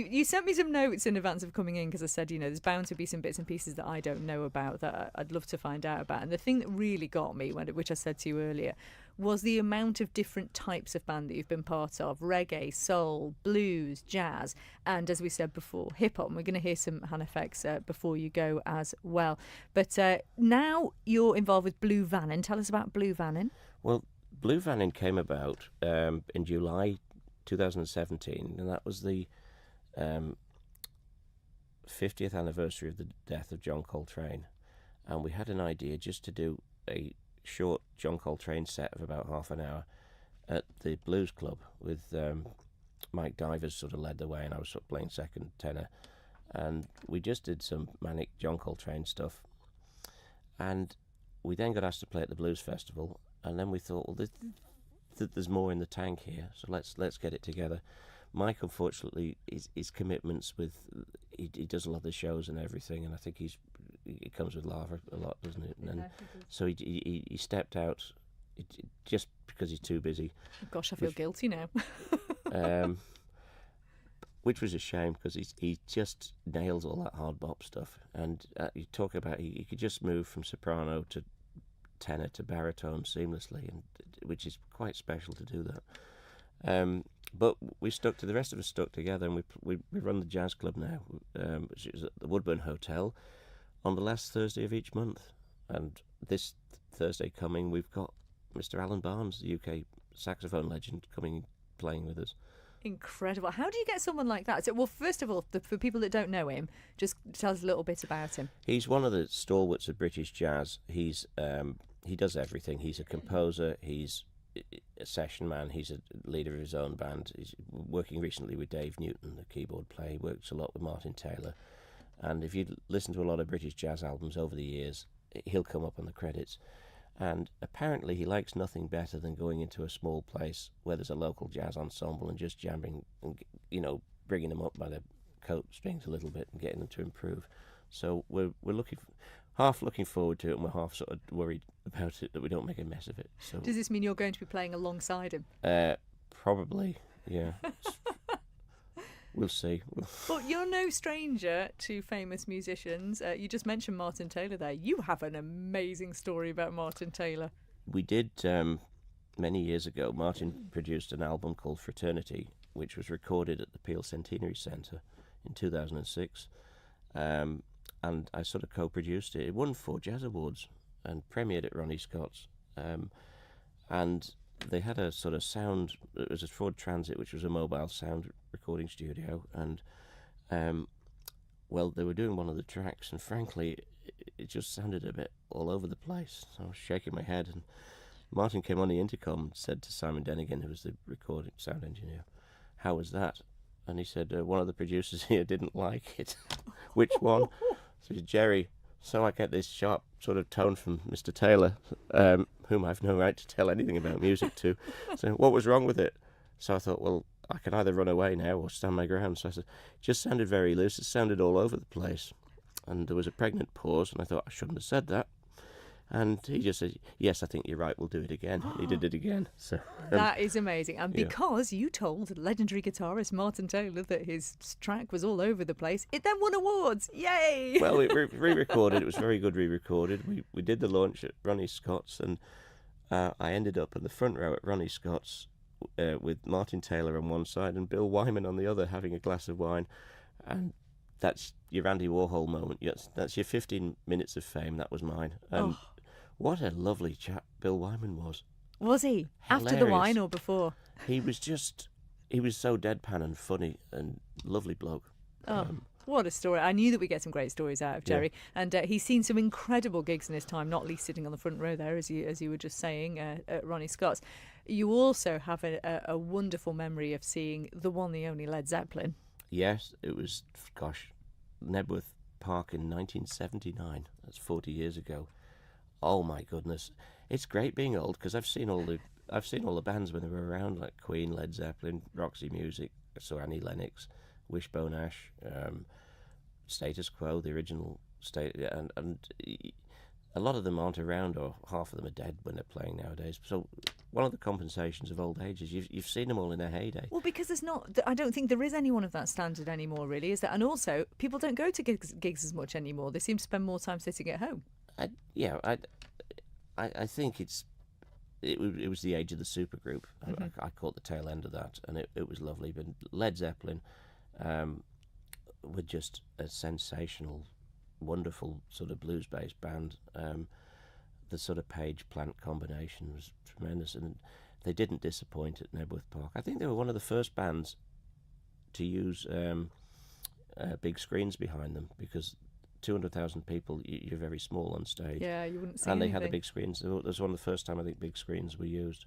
You sent me some notes in advance of coming in because I said, there's bound to be some bits and pieces that I don't know about that I'd love to find out about. And the thing that really got me, which I said to you earlier, was the amount of different types of band that you've been part of: reggae, soul, blues, jazz, and as we said before, hip hop. And we're going to hear some hand effects before you go as well. But now you're involved with Blue Vannin. Tell us about Blue Vannin. Well, Blue Vannin came about in July 2017, and that was the 50th anniversary of the death of John Coltrane. And we had an idea just to do a short John Coltrane set of about half an hour at the Blues Club with Mike Divers sort of led the way, and I was sort of playing second tenor. And we just did some manic John Coltrane stuff. And we then got asked to play at the Blues Festival, and then we thought, well, there's more in the tank here, so let's get it together. Mike, unfortunately, his commitments with he does a lot of the shows and everything, and I think it comes with lava a lot, doesn't it? And so he stepped out just because he's too busy. Gosh, I feel guilty now. Which was a shame, because he just nails all that hard bop stuff. And you talk about he could just move from soprano to tenor to baritone seamlessly, and which is quite special to do that. But the rest of us stuck together, and we run the jazz club now, which is at the Woodburn Hotel, on the last Thursday of each month. And this Thursday coming, we've got Mr. Alan Barnes, the UK saxophone legend, coming playing with us. Incredible. How do you get someone like that? So, well, first of all, for people that don't know him, just tell us a little bit about him. He's one of the stalwarts of British jazz. He does everything. He's a composer, he's a session man, he's a leader of his own band. He's working recently with Dave Newton, the keyboard player. He works a lot with Martin Taylor. And if you listen to a lot of British jazz albums over the years, he'll come up on the credits. And apparently he likes nothing better than going into a small place where there's a local jazz ensemble and just jamming and, bringing them up by the coat strings a little bit and getting them to improve. So we're half looking forward to it, and we're half sort of worried about it that we don't make a mess of it. So does this mean you're going to be playing alongside him? Probably, yeah. We'll see. But you're no stranger to famous musicians. You just mentioned Martin Taylor there. You have an amazing story about Martin Taylor. We did, many years ago, Martin produced an album called Fraternity, which was recorded at the Peel Centenary Centre in 2006. And I sort of co-produced it. It won 4 Jazz Awards and premiered at Ronnie Scott's. And they had a sort of sound, it was a Ford Transit, which was a mobile sound recording studio, and they were doing one of the tracks, and frankly it just sounded a bit all over the place. So I was shaking my head, and Martin came on the intercom and said to Simon Denigan, who was the recording sound engineer, "How was that?" And he said, "One of the producers here didn't like it." "Which one?" So he said, "Jerry, so I get this sharp sort of tone from Mr. Taylor, whom I've no right to tell anything about music to. So what was wrong with it?" So I thought, well, I can either run away now or stand my ground. So I said, it just sounded very loose. It sounded all over the place. And there was a pregnant pause, and I thought, I shouldn't have said that. And he just said, "Yes, I think you're right, we'll do it again." And he did it again. So that is amazing. And because you told legendary guitarist Martin Taylor that his track was all over the place, it then won awards. Yay! Well, we re-recorded. It was very good re-recorded. We did the launch at Ronnie Scott's, and I ended up in the front row at Ronnie Scott's with Martin Taylor on one side and Bill Wyman on the other, having a glass of wine. And that's your Andy Warhol moment. Yes, that's your 15 minutes of fame. That was mine. And what a lovely chap Bill Wyman was. Was he? Hilarious. After the wine or before? He was so deadpan and funny and lovely bloke. What a story. I knew that we'd get some great stories out of Jerry. Yeah. And he's seen some incredible gigs in his time, not least sitting on the front row there, as you were just saying, at Ronnie Scott's. You also have a wonderful memory of seeing the one, the only Led Zeppelin. Yes, it was, Nebworth Park in 1979. That's 40 years ago. Oh my goodness, it's great being old, because I've seen all the bands when they were around, like Queen, Led Zeppelin, Roxy Music. I saw Annie Lennox, Wishbone Ash, Status Quo, the original and a lot of them aren't around, or half of them are dead when they're playing nowadays. So one of the compensations of old age is you've seen them all in their heyday. Well, because there's not, I don't think there is anyone of that standard anymore, really, is there? And also, people don't go to gigs as much anymore. They seem to spend more time sitting at home. I think it was the age of the supergroup. Mm-hmm. I caught the tail end of that, and it was lovely. But Led Zeppelin were just a sensational, wonderful sort of blues-based band. The sort of Page Plant combination was tremendous, and they didn't disappoint at Nebworth Park. I think they were one of the first bands to use big screens behind them, because 200,000 people, you're very small on stage. Yeah, you wouldn't see And anything. they had the big screens. It was one of the first time I think big screens were used,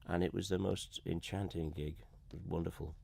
and it was the most enchanting gig. It was wonderful.